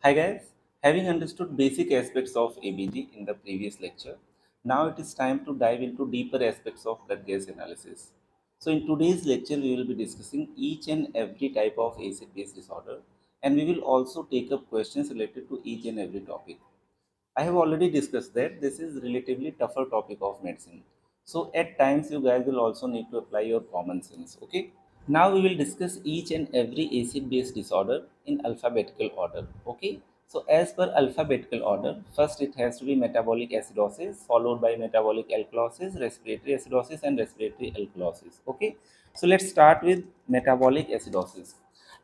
Hi guys, having understood basic aspects of ABG in the previous lecture, now it is time to dive into deeper aspects of blood gas analysis. So in today's lecture, we will be discussing each and every type of acid-base disorder, and we will also take up questions related to each and every topic. I have already discussed that this is relatively tougher topic of medicine. So at times you guys will also need to apply your common sense, okay? Now we will discuss each and every acid-base disorder in alphabetical order. Okay. So as per alphabetical order, first it has to be metabolic acidosis, followed by metabolic alkalosis, respiratory acidosis, and respiratory alkalosis. Okay. So let's start with metabolic acidosis.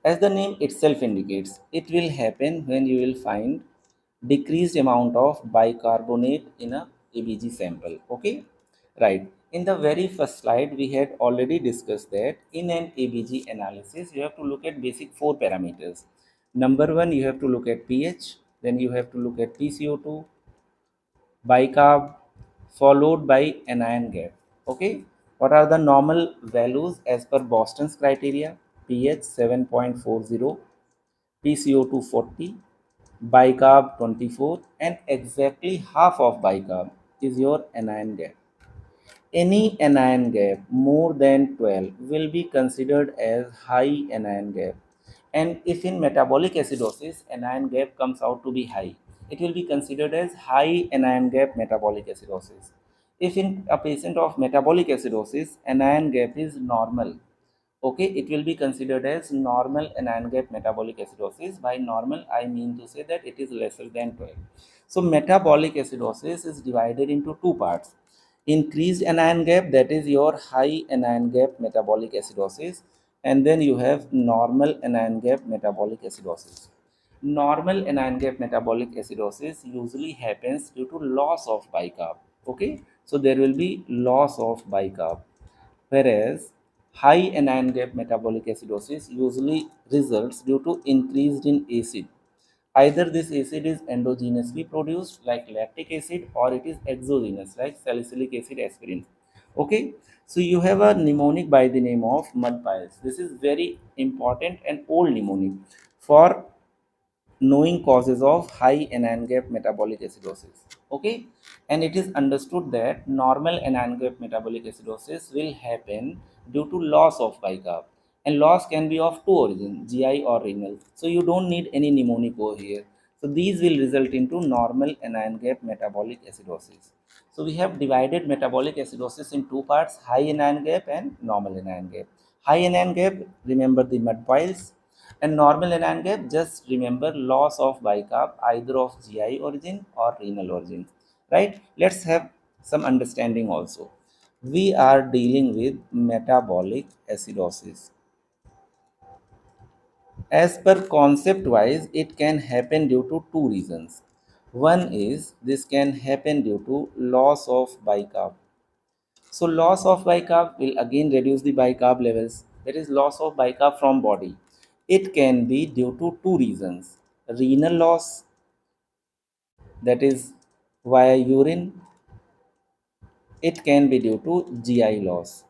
As the name itself indicates, it will happen when you will find decreased amount of bicarbonate in a ABG sample. Okay, right. In the very first slide, we had already discussed that in an ABG analysis, you have to look at basic four parameters. Number one, you have to look at pH, then you have to look at PCO2, bicarb, followed by anion gap. Okay, what are the normal values as per Boston's criteria? pH 7.40, PCO2 40, bicarb 24, and exactly half of bicarb is your anion gap. Any anion gap more than 12 will be considered as high anion gap. And if in metabolic acidosis anion gap comes out to be high, it will be considered as high anion gap metabolic acidosis. If in a patient of metabolic acidosis anion gap is normal, okay, it will be considered as normal anion gap metabolic acidosis. By normal I mean to say that it is lesser than 12. So metabolic acidosis is divided into two parts: increased anion gap, that is your high anion gap metabolic acidosis, and then you have normal anion gap metabolic acidosis. Normal anion gap metabolic acidosis usually happens due to loss of bicarb. Okay, so there will be loss of bicarb, whereas high anion gap metabolic acidosis usually results due to increased in acid. Either this acid is endogenously produced like lactic acid, or it is exogenous like salicylic acid, aspirin. Okay, so you have a mnemonic by the name of mud piles. This is very important and old mnemonic for knowing causes of high anion gap metabolic acidosis. Okay, and it is understood that normal anion gap metabolic acidosis will happen due to loss of bicarb, and loss can be of two origins, GI or renal. So you don't need any mnemonic over here. So these will result into normal anion gap metabolic acidosis. So we have divided metabolic acidosis in two parts: high anion gap and normal anion gap. High anion gap, remember the mud piles, and normal anion gap, just remember loss of bicarb either of GI origin or renal origin. Right? Let's have some understanding also. We are dealing with metabolic acidosis. As per concept wise, it can happen due to two reasons. One is this can happen due to loss of bicarb. So loss of bicarb will again reduce the bicarb levels. That is loss of bicarb from body. It can be due to two reasons: renal loss, that is via urine. It can be due to GI loss.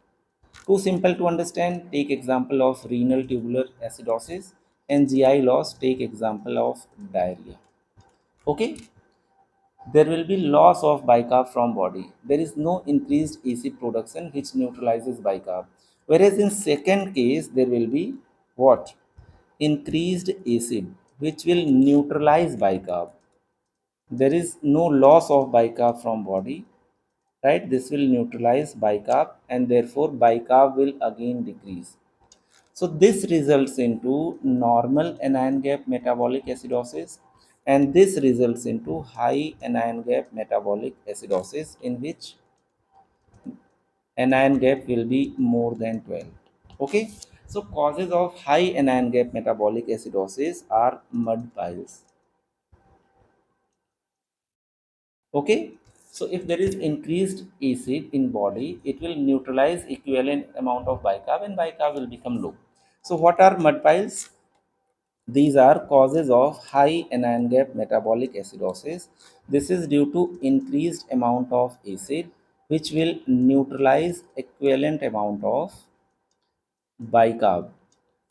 Too simple to understand, take example of renal tubular acidosis, and GI loss, take example of diarrhea. Okay, there will be loss of bicarb from body. There is no increased acid production which neutralizes bicarb. Whereas in second case, there will be what? Increased acid which will neutralize bicarb. There is no loss of bicarb from body, right? This will neutralize bicarb, and therefore bicarb will again decrease. So this results into normal anion gap metabolic acidosis, and this results into high anion gap metabolic acidosis, in which anion gap will be more than 12. Okay, so causes of high anion gap metabolic acidosis are mud piles. Okay, so if there is increased acid in body, it will neutralize equivalent amount of bicarb, and bicarb will become low. So what are mud piles? These are causes of high anion gap metabolic acidosis. This is due to increased amount of acid which will neutralize equivalent amount of bicarb,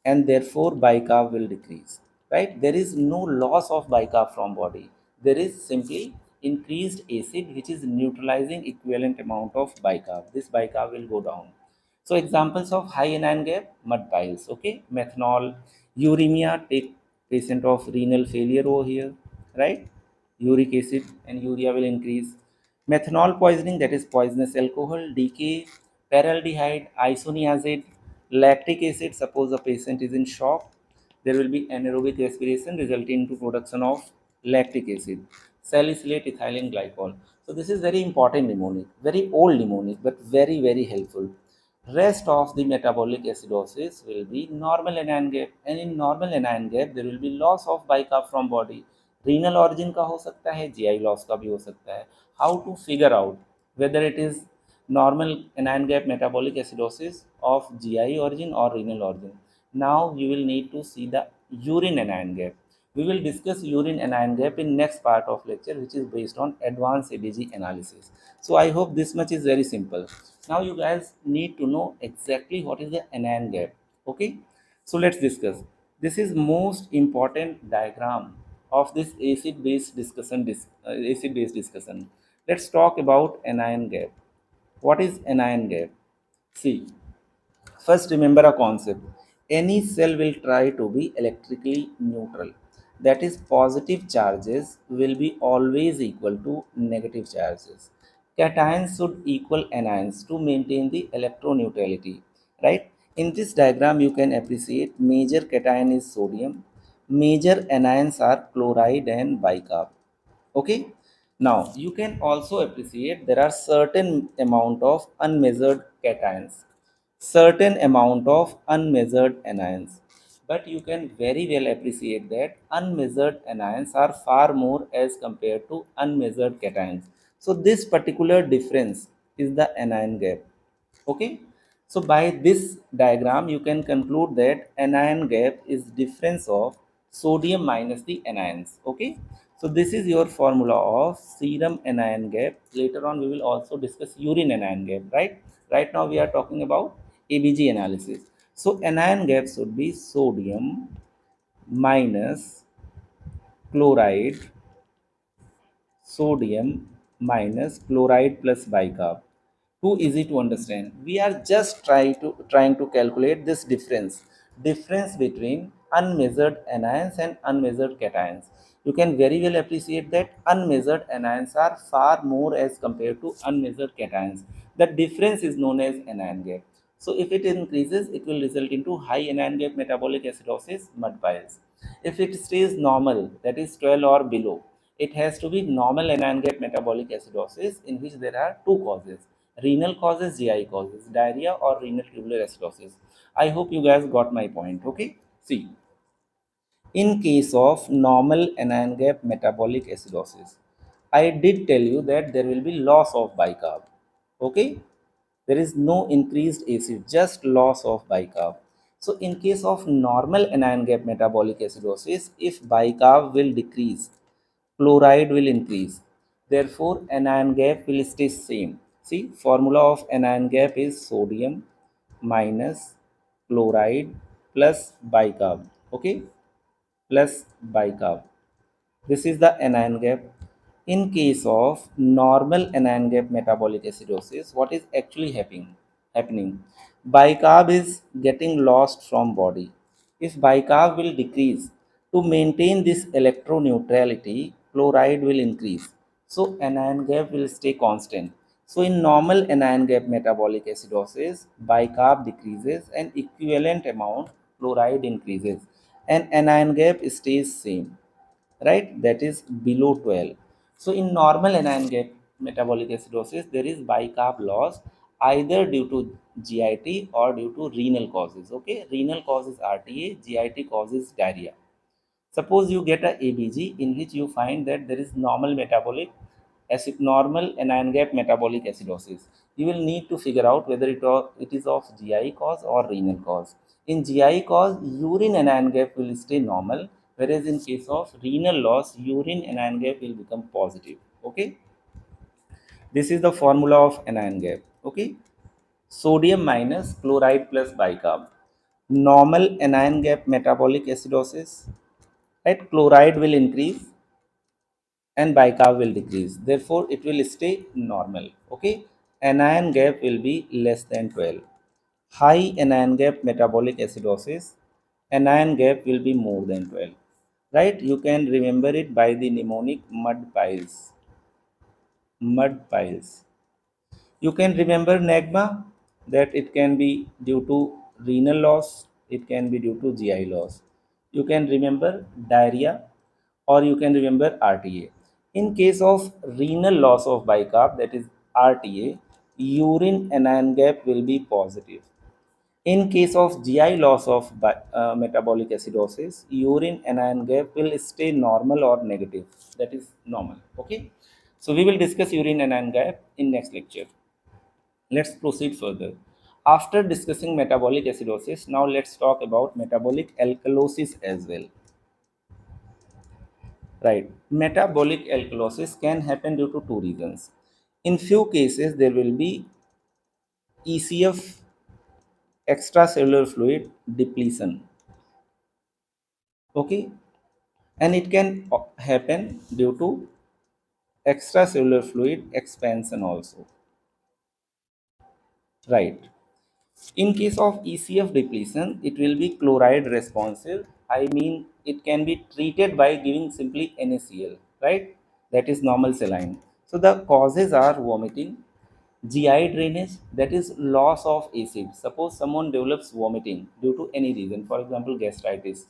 and therefore bicarb will decrease. right? There is no loss of bicarb from body. There is simply increased acid which is neutralizing equivalent amount of bicarb. This bicarb will go down. So examples of high anion gap, mud piles, okay? Methanol, uremia, take patient of renal failure over here, right? Uric acid and urea will increase. Methanol poisoning, that is poisonous alcohol, decay, paraldehyde, isoniazid, lactic acid, suppose the patient is in shock, there will be anaerobic respiration resulting into production of lactic acid, salicylate ethylene glycol. So this is very important mnemonic, very old mnemonic, but very, very helpful. Rest of the metabolic acidosis will be normal anion gap, and in normal anion gap there will be loss of bicarb from body. Renal origin का हो सकता है, GI loss का भी हो सकता है. How to figure out whether it is normal anion gap metabolic acidosis of GI origin or renal origin? Now you will need to see the urine anion gap. We will discuss urine anion gap in next part of lecture, which is based on advanced ABG analysis. So I hope this much is very simple. Now you guys need to know exactly what is the anion gap. Okay, so let's discuss. This is most important diagram of this acid based discussion. Let's talk about anion gap. What is anion gap? See, first, remember a concept. Any cell will try to be electrically neutral. That is, positive charges will be always equal to negative charges. Cations should equal anions to maintain the electroneutrality. Right? In this diagram, you can appreciate major cation is sodium, major anions are chloride and bicarb. Okay. Now you can also appreciate there are certain amount of unmeasured cations, certain amount of unmeasured anions, but you can very well appreciate that unmeasured anions are far more as compared to unmeasured cations. So this particular difference is the anion gap. Okay, so by this diagram you can conclude that anion gap is difference of sodium minus the anions. Okay, so this is your formula of serum anion gap. Later on we will also discuss urine anion gap, right now we are talking about ABG analysis. So anion gap should be sodium minus chloride, sodium minus chloride plus bicarb. Too easy to understand. We are just trying to calculate this difference between unmeasured anions and unmeasured cations. You can very well appreciate that unmeasured anions are far more as compared to unmeasured cations. The difference is known as anion gap. So if it increases, it will result into high anion gap metabolic acidosis, mud piles. If it stays normal, that is 12 or below, it has to be normal anion gap metabolic acidosis in which there are two causes: renal causes, GI causes, diarrhea or renal tubular acidosis. I hope you guys got my point. Okay. See, in case of normal anion gap metabolic acidosis, I did tell you that there will be loss of bicarb. Okay, there is no increased acid, just loss of bicarb. So in case of normal anion gap metabolic acidosis, if bicarb will decrease, chloride will increase. Therefore, anion gap will stay same. See, formula of anion gap is sodium minus chloride plus bicarb. Okay, plus bicarb. This is the anion gap. In case of normal anion gap metabolic acidosis, what is actually happening? Bicarb is getting lost from body. If bicarb will decrease, to maintain this electroneutrality, chloride will increase. So anion gap will stay constant. So in normal anion gap metabolic acidosis, bicarb decreases and equivalent amount chloride increases, and anion gap stays same, right? That is below 12. So in normal anion gap metabolic acidosis, there is bicarb loss either due to GIT or due to renal causes. Okay, renal causes RTA, GIT causes diarrhea. Suppose you get a ABG in which you find that there is normal metabolic acid, normal anion gap metabolic acidosis. You will need to figure out whether it is of GI cause or renal cause. In GI cause, urine anion gap will stay normal, whereas in case of renal loss, urine anion gap will become positive. Okay, this is the formula of anion gap. Okay, sodium minus chloride plus bicarb. Normal anion gap metabolic acidosis, right? Chloride will increase and bicarb will decrease. Therefore, it will stay normal. Okay, anion gap will be less than 12. High anion gap metabolic acidosis, anion gap will be more than 12. Right? You can remember it by the mnemonic mud piles. Mud piles. You can remember NAGMA, that it can be due to renal loss, it can be due to GI loss. You can remember diarrhea, or you can remember RTA. In case of renal loss of bicarb, that is RTA, urine anion gap will be positive. In case of GI loss of metabolic acidosis, urine anion gap will stay normal or negative. That is normal. Okay. So we will discuss urine anion gap in next lecture. Let's proceed further. After discussing metabolic acidosis, now let's talk about metabolic alkalosis as well. Right. Metabolic alkalosis can happen due to two reasons. In few cases, there will be ECF, extracellular fluid depletion. Okay. And it can happen due to extracellular fluid expansion also. Right. In case of ECF depletion, it will be chloride responsive. I mean, it can be treated by giving simply NaCl, right? That is normal saline. So the causes are vomiting, GI drainage, that is loss of acid. Suppose someone develops vomiting due to any reason, for example, gastritis.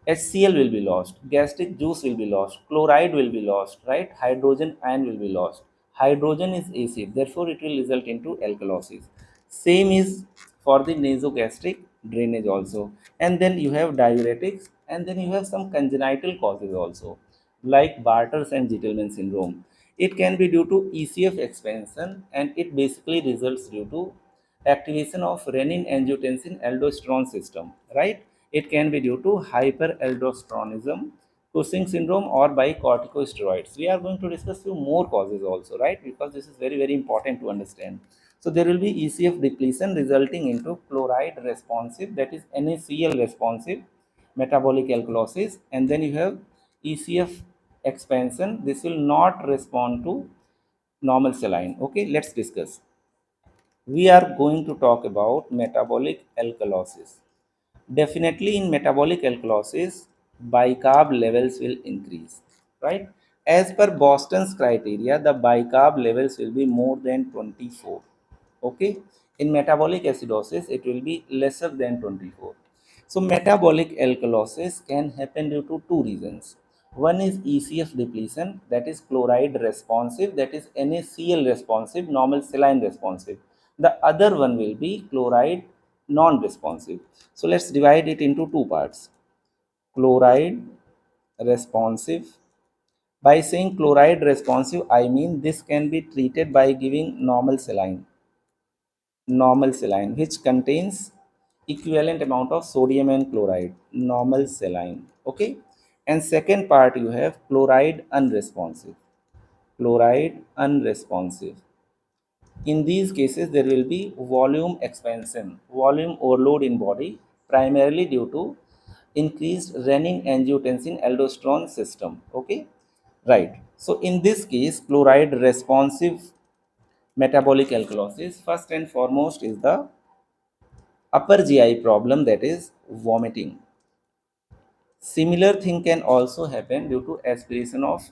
HCl will be lost, gastric juice will be lost, chloride will be lost, right? Hydrogen ion will be lost. Hydrogen is acid, therefore it will result into alkalosis. Same is for the nasogastric drainage also. And then you have diuretics, and then you have some congenital causes also, like Barter's and Gitelman syndrome. It can be due to ECF expansion, and it basically results due to activation of renin-angiotensin aldosterone system, right? It can be due to hyperaldosteronism, Cushing syndrome, or by corticosteroids. We are going to discuss few more causes also, right? Because this is very, very important to understand. So there will be ECF depletion resulting into chloride responsive, that is NaCl responsive metabolic alkalosis, and then you have ECF expansion. This will not respond to normal saline. Okay, let's discuss. We are going to talk about metabolic alkalosis. Definitely in metabolic alkalosis, bicarb levels will increase, right? As per Boston's criteria, the bicarb levels will be more than 24. Okay, in metabolic acidosis, it will be lesser than 24. So metabolic alkalosis can happen due to two reasons. One is ECF depletion, that is chloride responsive, that is NaCl responsive, normal saline responsive. The other one will be chloride non-responsive. So let's divide it into two parts. Chloride responsive. By saying chloride responsive, I mean this can be treated by giving normal saline, which contains equivalent amount of sodium and chloride, normal saline. Okay. And second part, you have chloride unresponsive. Chloride unresponsive. In these cases, there will be volume expansion, volume overload in body, primarily due to increased renin-angiotensin aldosterone system. Okay, right. So in this case, chloride responsive metabolic alkalosis, first and foremost, is the upper GI problem, that is vomiting. Similar thing can also happen due to aspiration of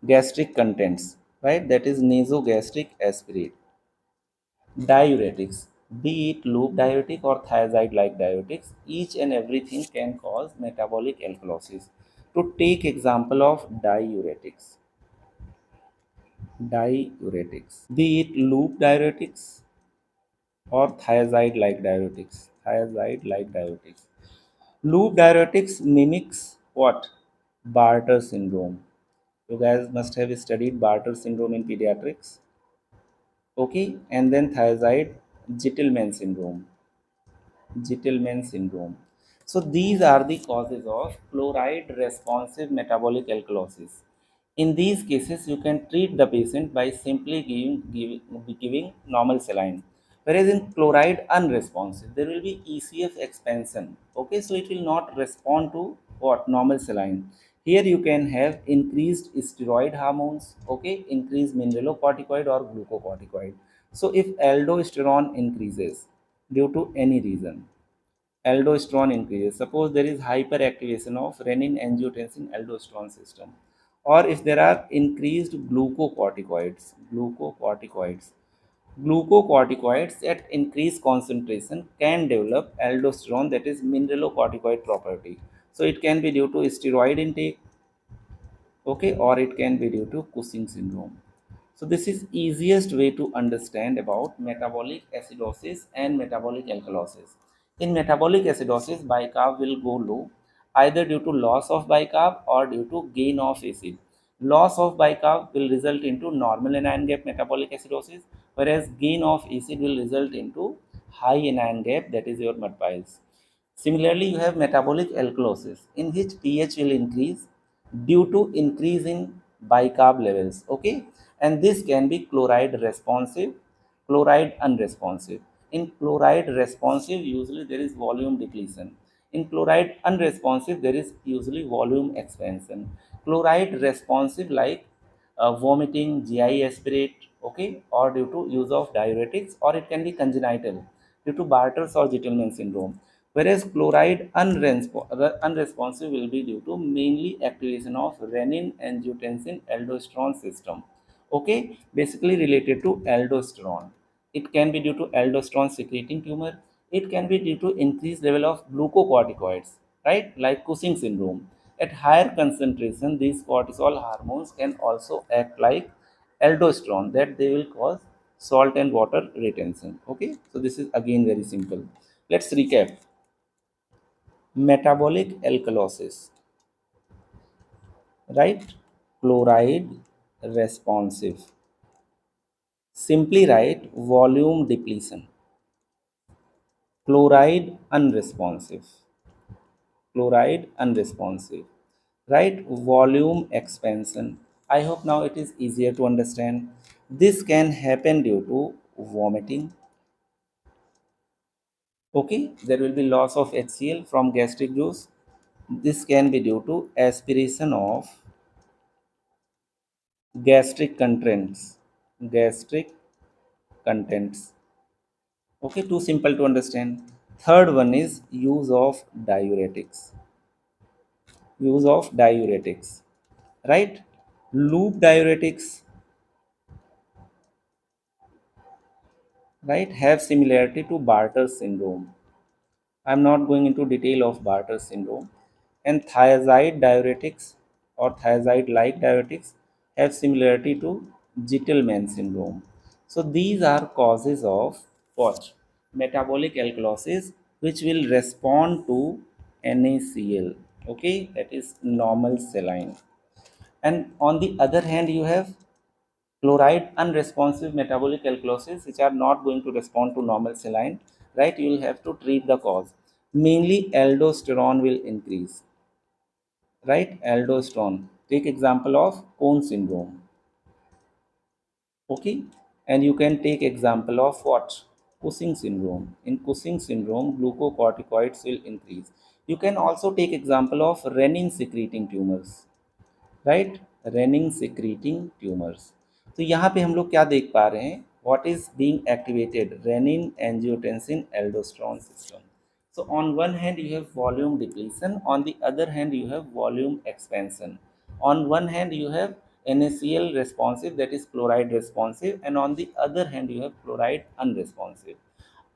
gastric contents, right? That is nasogastric aspirate. Diuretics, be it loop diuretic or thiazide like diuretics, each and everything can cause metabolic alkalosis. To take example of diuretics, be it loop diuretics or thiazide like diuretics. Loop diuretics mimics what? Barter syndrome. You guys must have studied Barter syndrome in pediatrics. Okay, and then thiazide, Gitelman syndrome. Gitelman syndrome. So these are the causes of chloride responsive metabolic alkalosis. In these cases, you can treat the patient by simply giving normal saline. Whereas in chloride unresponsive, there will be ECF expansion. Okay, so it will not respond to what normal saline. Here you can have increased steroid hormones, okay, increased mineralocorticoid or glucocorticoid. So if aldosterone increases due to any reason, aldosterone increases. Suppose there is hyperactivation of renin-angiotensin-aldosterone system, or if there are increased glucocorticoids at increased concentration can develop aldosterone, that is mineralocorticoid property. So it can be due to steroid intake, okay, or it can be due to Cushing syndrome. So this is easiest way to understand about metabolic acidosis and metabolic alkalosis. In metabolic acidosis, bicarb will go low either due to loss of bicarb or due to gain of acid. Loss of bicarb will result into normal anion gap metabolic acidosis, whereas gain of acid will result into high anion gap, that is your mud piles. Similarly, you have metabolic alkalosis in which pH will increase due to increase in bicarb levels, okay, and this can be chloride responsive, chloride unresponsive. In chloride responsive, usually there is volume depletion. In chloride unresponsive, there is usually volume expansion. Chloride responsive, like vomiting, GI aspirate, okay, or due to use of diuretics, or it can be congenital due to Barter's or Gitelman syndrome. Whereas chloride unresponsive will be due to mainly activation of renin-angiotensin-aldosterone system. Okay, basically related to aldosterone. It can be due to aldosterone secreting tumor. It can be due to increased level of glucocorticoids, right? Like Cushing syndrome. At higher concentration, these cortisol hormones can also act like aldosterone, that they will cause salt and water retention. Okay, so this is again very simple. Let's recap. Metabolic alkalosis, right? Chloride responsive. Simply write volume depletion. Chloride unresponsive. Chloride unresponsive. Right? Volume expansion. I hope now it is easier to understand. This can happen due to vomiting. Okay, there will be loss of HCl from gastric juice. This can be due to aspiration of gastric contents. Gastric contents. Okay, too simple to understand. Third one is use of diuretics. Use of diuretics, right? Loop diuretics, right, have similarity to Barter's syndrome. I'm not going into detail of Barter's syndrome. And thiazide diuretics or thiazide-like diuretics have similarity to Gitelman syndrome. So these are causes of what? Metabolic alkalosis, which will respond to NaCl. Okay, that is normal saline. And on the other hand, you have chloride unresponsive metabolic alkalosis, which are not going to respond to normal saline, right? You will have to treat the cause. Mainly aldosterone will increase, right? Aldosterone. Take example of Cone syndrome, okay? And you can take example of what? Cushing syndrome. In Cushing syndrome, glucocorticoids will increase. You can also take example of renin secreting tumors, right raining secreting tumours तो यहाँ पे हम लोग क्या देख पा रहे हैं what is being activated renin angiotensin aldosterone system so on one hand you have volume depletion, on the other hand you have volume expansion. On one hand you have NaCl responsive, that is chloride responsive, and on the other hand you have chloride unresponsive.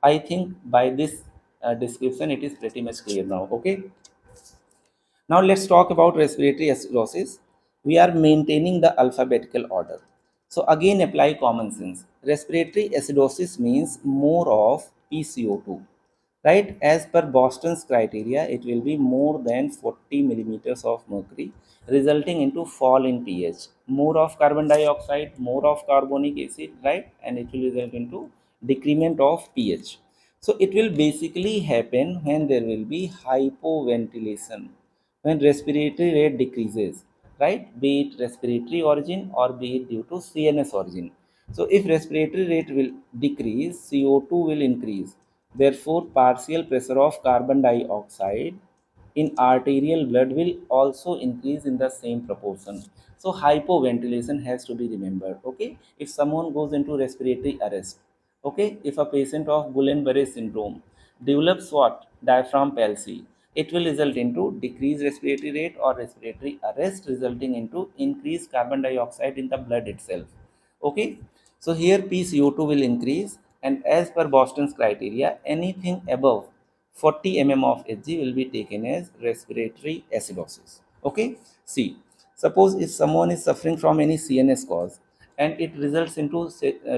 I think by this description it is pretty much clear now. Okay, now let's talk about respiratory acidosis. We are maintaining the alphabetical order. So again apply common sense. Respiratory acidosis means more of PaCO₂. Right? As per Boston's criteria, it will be more than 40 millimeters of mercury, resulting into fall in pH. More of carbon dioxide, more of carbonic acid, right? And it will result into decrement of pH. So it will basically happen when there will be hypoventilation, when respiratory rate decreases, right? Be it respiratory origin or be it due to CNS origin. So if respiratory rate will decrease, CO2 will increase. Therefore, partial pressure of carbon dioxide in arterial blood will also increase in the same proportion. So hypoventilation has to be remembered. Okay, if someone goes into respiratory arrest, okay, if a patient of Guillain-Barré syndrome develops what diaphragm palsy, it will result into decreased respiratory rate or respiratory arrest, resulting into increased carbon dioxide in the blood itself. Okay, so here PCO2 will increase, and as per Boston's criteria, anything above 40 mm of Hg will be taken as respiratory acidosis. Okay, see, suppose if someone is suffering from any CNS cause and it results into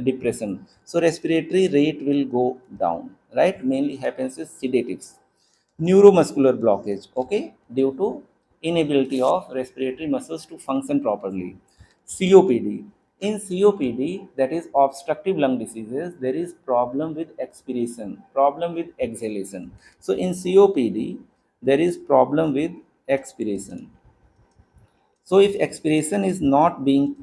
depression, so respiratory rate will go down, right? Mainly happens with sedatives. Neuromuscular blockage, okay, due to inability of respiratory muscles to function properly. COPD, in COPD, that is obstructive lung diseases, there is problem with expiration, problem with exhalation. So in COPD there is problem with expiration. So if expiration is not being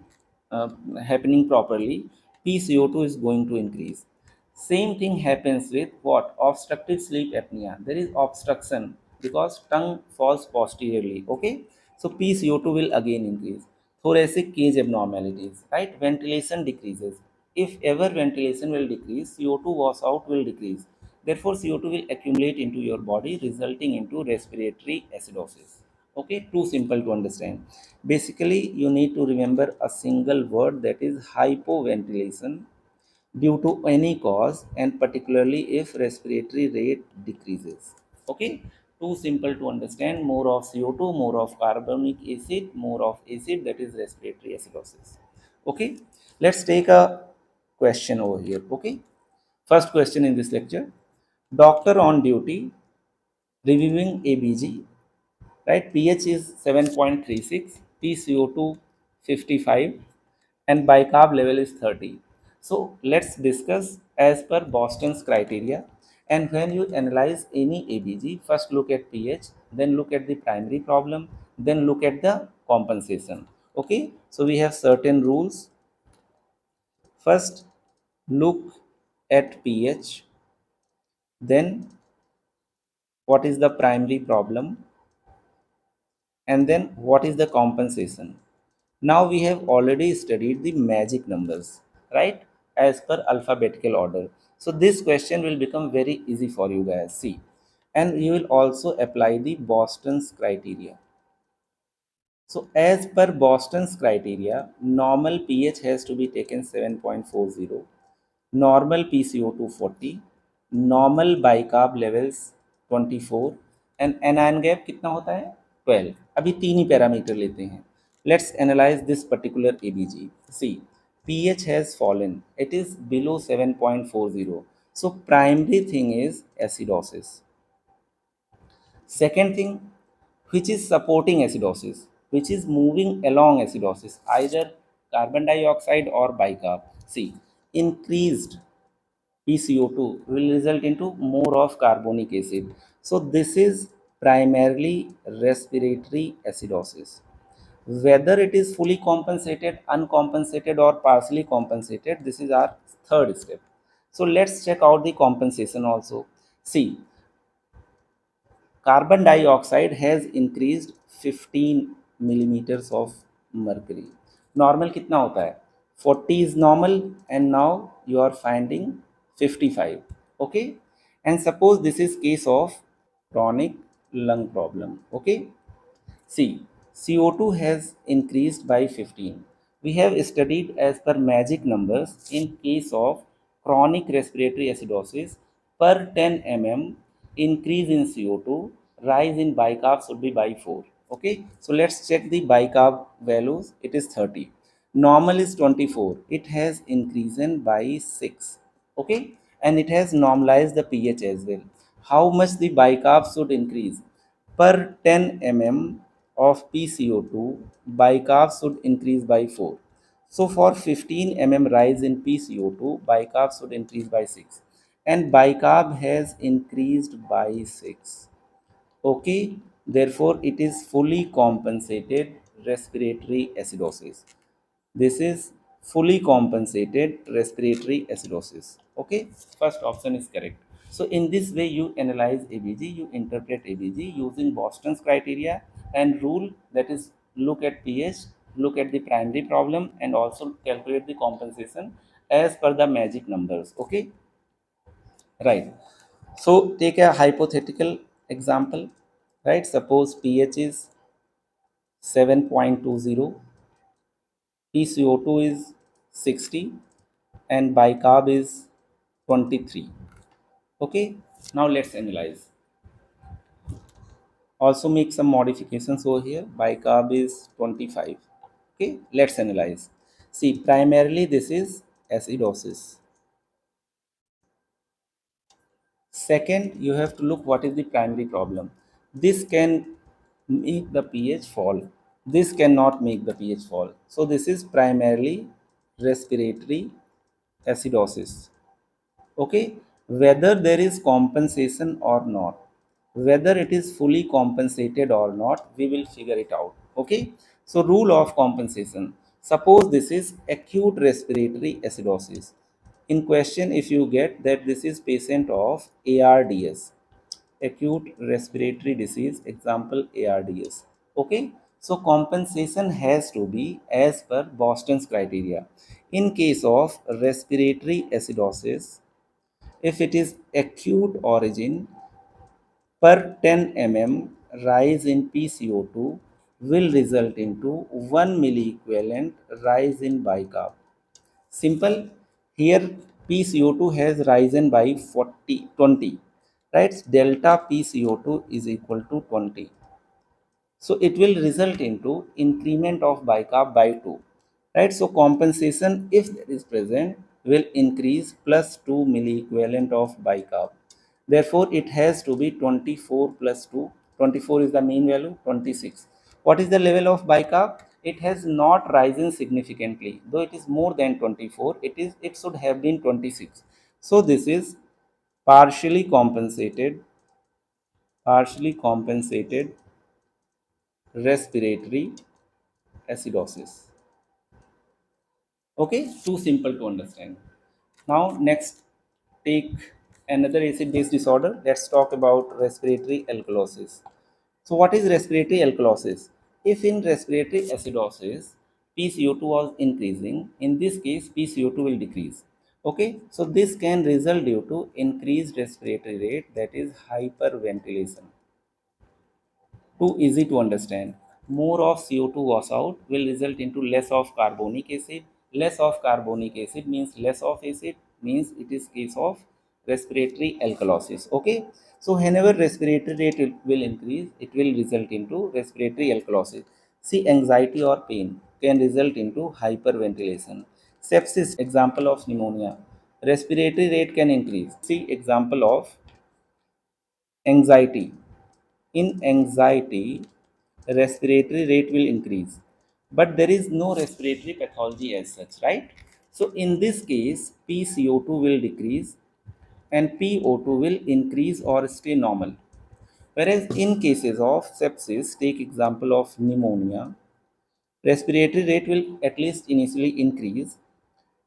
happening properly, PCO2 is going to increase. Same thing happens with what? Obstructive sleep apnea. There is obstruction because tongue falls posteriorly. Okay, so PCO2 will again increase. Thoracic cage abnormalities, right? Ventilation decreases. If ever ventilation will decrease, CO2 was out will decrease. Therefore, CO2 will accumulate into your body, resulting into respiratory acidosis. Okay, too simple to understand. Basically, you need to remember a single word, that is hypoventilation due to any cause, and particularly if respiratory rate decreases. Okay, too simple to understand. More of CO2, more of carbonic acid, more of acid, that is respiratory acidosis. Okay, let's take a question over here. Okay, first question in this lecture: doctor on duty reviewing ABG, right? pH is 7.36, PCO2 55, and bicarb level is 30. So let's discuss as per Boston's criteria. And when you analyze any ABG, first look at pH, then look at the primary problem, then look at the compensation. Okay, so we have certain rules. First, look at pH, then what is the primary problem, and then what is the compensation. Now we have already studied the magic numbers, right, as per alphabetical order. So this question will become very easy for you guys. See, and you will also apply the Boston's criteria. So as per Boston's criteria, normal pH has to be taken 7.40, normal PCO2 40, normal bicarb levels 24, and anion gap कितना होता है 12. अभी तीन ही parameter लेते हैं. Let's analyze this particular ABG. See, pH has fallen. It is below 7.40. So primary thing is acidosis. Second thing, which is supporting acidosis, which is moving along acidosis, either carbon dioxide or bicarb. See, increased PCO2 will result into more of carbonic acid. So this is primarily respiratory acidosis. Whether it is fully compensated, uncompensated, or partially compensated, this is our third step. So let's check out the compensation also. See, carbon dioxide has increased 15 millimeters of mercury. Normal कितना होता है 40 is normal, and now you are finding 55. Okay, and suppose this is case of chronic lung problem. Okay, see, CO2 has increased by 15. We have studied as per magic numbers in case of chronic respiratory acidosis per 10 mm increase in CO2, rise in bicarb should be by 4. Okay, so let's check the bicarb values. It is 30. Normal is 24. It has increased by 6. Okay, and it has normalized the pH as well. How much the bicarb should increase? Per 10 mm of PCO2, bicarb should increase by 4. So for 15 mm rise in PCO2, bicarb should increase by 6. And bicarb has increased by 6. Okay, therefore it is fully compensated respiratory acidosis. This is fully compensated respiratory acidosis. Okay, first option is correct. So in this way, you analyze ABG, you interpret ABG using Boston's criteria and rule, that is, look at pH, look at the primary problem, and also calculate the compensation as per the magic numbers. Okay, right. So take a hypothetical example, right? Suppose pH is 7.20, PCO2 is 60, and bicarb is 23. Okay, now let's analyze. Also make some modifications over here. Bicarb is 25. Okay, let's analyze. See, primarily this is acidosis. Second, you have to look what is the primary problem. This can make the pH fall. This cannot make the pH fall. So this is primarily respiratory acidosis. Okay, whether there is compensation or not, whether it is fully compensated or not, we will figure it out. Okay, so rule of compensation. Suppose this is acute respiratory acidosis. In question, if you get that this is patient of ARDS, acute respiratory disease, example ARDS. Okay, so compensation has to be as per Boston's criteria. In case of respiratory acidosis, if it is acute origin, per 10 mm rise in PCO2 will result into 1 milliequivalent rise in bicarb. Simple. Here PCO2 has risen by 20, right? Delta PCO2 is equal to 20. So it will result into increment of bicarb by 2, right? So compensation, if that is present, will increase plus 2 milliequivalent of bicarb. Therefore it has to be 24 plus 2. 24 is the mean value, 26. What is the level of bicarb? It has not risen significantly, though it is more than 24, it should have been 26. So this is partially compensated, partially compensated respiratory acidosis. Okay, too simple to understand. Now next, take another acid base disorder. Let's talk about respiratory alkalosis. So what is respiratory alkalosis? If in respiratory acidosis PCO2 was increasing, in this case PCO2 will decrease. Okay, so this can result due to increased respiratory rate, that is hyperventilation. Too easy to understand. More of CO2 was out will result into less of carbonic acid. Less of carbonic acid means less of acid, means it is case of respiratory alkalosis. Okay. So whenever respiratory rate will increase, it will result into respiratory alkalosis. See, anxiety or pain can result into hyperventilation. Sepsis, example of pneumonia. Respiratory rate can increase. See, example of anxiety. In anxiety, respiratory rate will increase, but there is no respiratory pathology as such, right? So in this case, PCO2 will decrease and PO2 will increase or stay normal. Whereas in cases of sepsis, take example of pneumonia, respiratory rate will at least initially increase,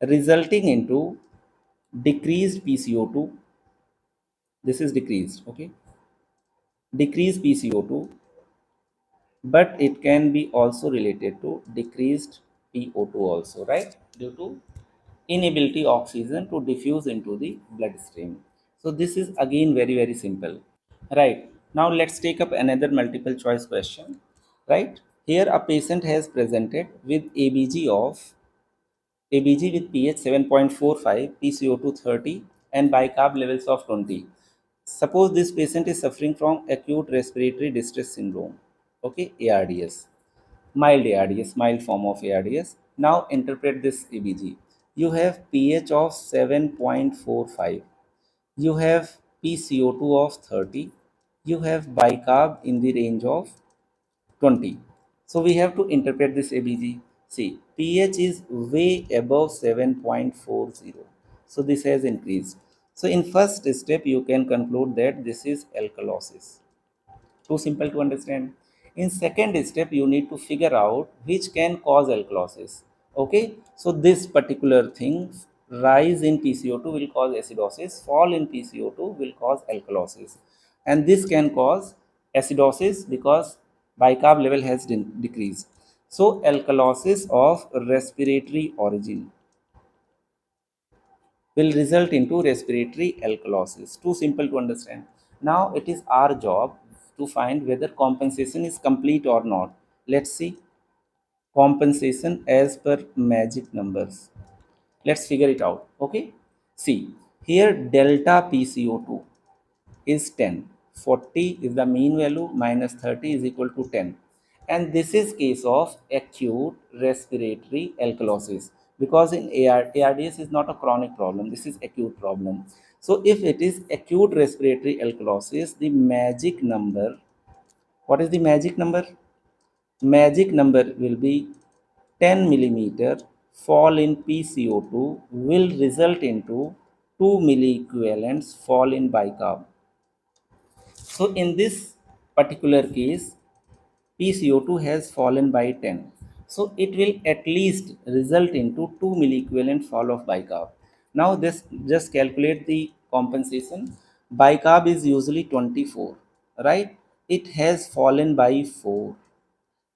resulting into decreased PCO2. This is decreased, okay? Decreased PCO2, but it can be also related to decreased PO2 also, right? Due to inability of oxygen to diffuse into the bloodstream. So this is again very simple, right? Now let's take up another multiple choice question, right? Here a patient has presented with ABG with pH 7.45, PCO2 30, and bicarb levels of 20. Suppose this patient is suffering from acute respiratory distress syndrome, okay, ARDS, mild ARDS, mild form of ARDS. Now interpret this ABG. You have pH of 7.45, you have PCO2 of 30, you have bicarb in the range of 20. So we have to interpret this ABG. See, pH is way above 7.40. So this has increased. So in first step, you can conclude that this is alkalosis. Too simple to understand. In second step, you need to figure out which can cause alkalosis. Okay, so this particular thing rise in PCO2 will cause acidosis, fall in PCO2 will cause alkalosis. And this can cause acidosis because bicarb level has decreased. So alkalosis of respiratory origin will result into respiratory alkalosis. Too simple to understand. Now it is our job to find whether compensation is complete or not. Let's see compensation as per magic numbers. Let's figure it out. Okay. See here delta PCO2 is 10. 40 is the mean value minus 30 is equal to 10. And this is case of acute respiratory alkalosis because in ARDS is not a chronic problem. This is acute problem. So if it is acute respiratory alkalosis, the magic number, what is the magic number? Magic number will be 10 millimeter fall in PCO2 will result into 2 milliequivalents fall in bicarb. So in this particular case, PCO2 has fallen by 10. So it will at least result into 2 milliequivalent fall of bicarb. Now this just calculate the compensation. Bicarb is usually 24, right? It has fallen by 4.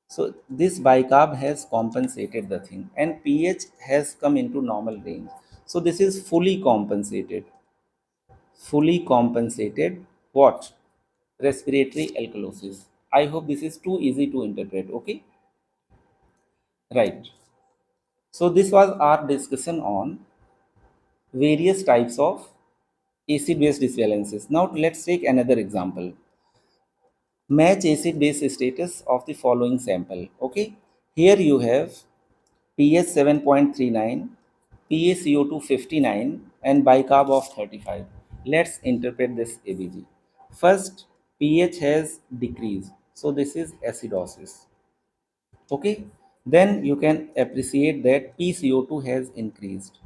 So this bicarb has compensated the thing and pH has come into normal range. So this is fully compensated. Fully compensated what? Respiratory alkalosis. I hope this is too easy to interpret. Okay, right. So this was our discussion on various types of acid base disbalances. Now let's take another example. Match acid base status of the following sample. Okay, here you have pH 7.39, PaCO2 59, and bicarb of 35. Let's interpret this ABG. First, pH has decreased, so this is acidosis. Okay, then you can appreciate that PCO2 has increased.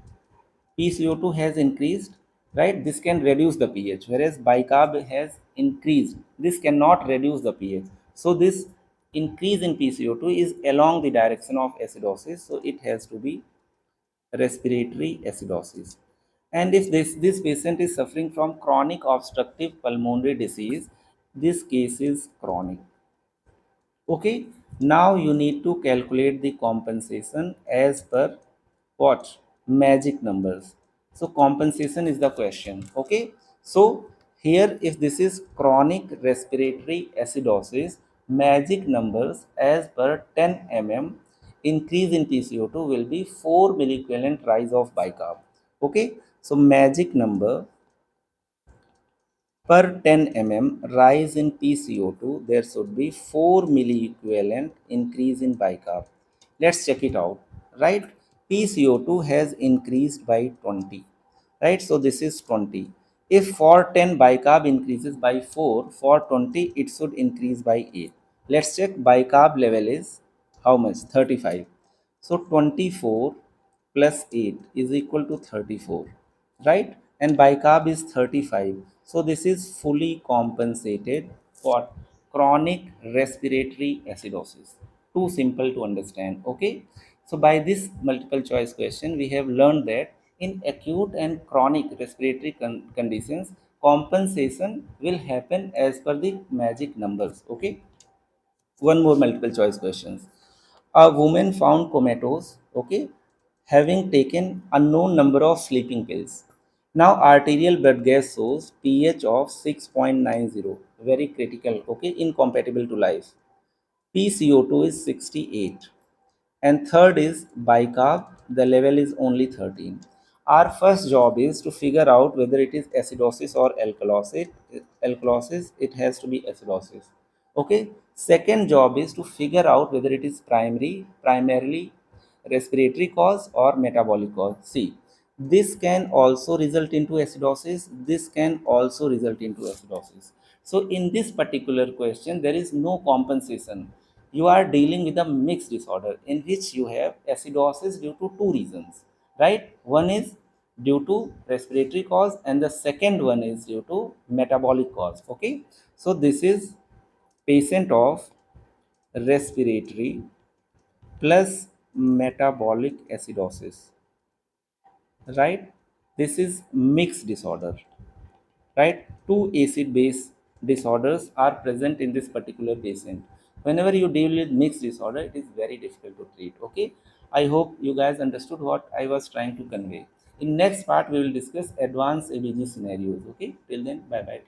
PCO2 has increased, right? This can reduce the pH, whereas bicarb has increased. This cannot reduce the pH. So this increase in PCO2 is along the direction of acidosis, so it has to be respiratory acidosis. And if this patient is suffering from chronic obstructive pulmonary disease, this case is chronic. Okay, now you need to calculate the compensation as per what? Magic numbers. So compensation is the question. Okay, so here if this is chronic respiratory acidosis, magic numbers as per 10 mm increase in PCO2 will be 4 milliequivalent rise of bicarb. Okay, so magic number per 10 mm rise in PCO2, there should be 4 milliequivalent increase in bicarb. Let's check it out, right? PCO2 has increased by 20, right? So this is 20. If for 10 bicarb increases by 4, for 20 it should increase by 8. Let's check bicarb level is how much? 35. So 24 plus 8 is equal to 34, right? And bicarb is 35. So this is fully compensated for chronic respiratory acidosis. Too simple to understand. Okay, so by this multiple choice question we have learned that in acute and chronic respiratory conditions compensation will happen as per the magic numbers. Okay, one more multiple choice questions. A woman found comatose, okay, having taken unknown number of sleeping pills. Now arterial blood gas shows pH of 6.90, very critical, okay, incompatible to life. PCO2 is 68, and third is bicarb, the level is only 13. Our first job is to figure out whether it is acidosis or alkalosis. It has to be acidosis. Okay, second job is to figure out whether it is primarily respiratory cause or metabolic cause. See, this can also result into acidosis, this can also result into acidosis. So in this particular question there is no compensation. You are dealing with a mixed disorder in which you have acidosis due to two reasons, right? One is due to respiratory cause and the second one is due to metabolic cause. Okay, so this is patient of respiratory plus metabolic acidosis. right? This is mixed disorder, right? Two acid base disorders are present in this particular patient. Whenever you deal with mixed disorder, it is very difficult to treat. Okay, I hope you guys understood what I was trying to convey. In next part, we will discuss advanced ABG scenarios. Okay, till then, bye bye.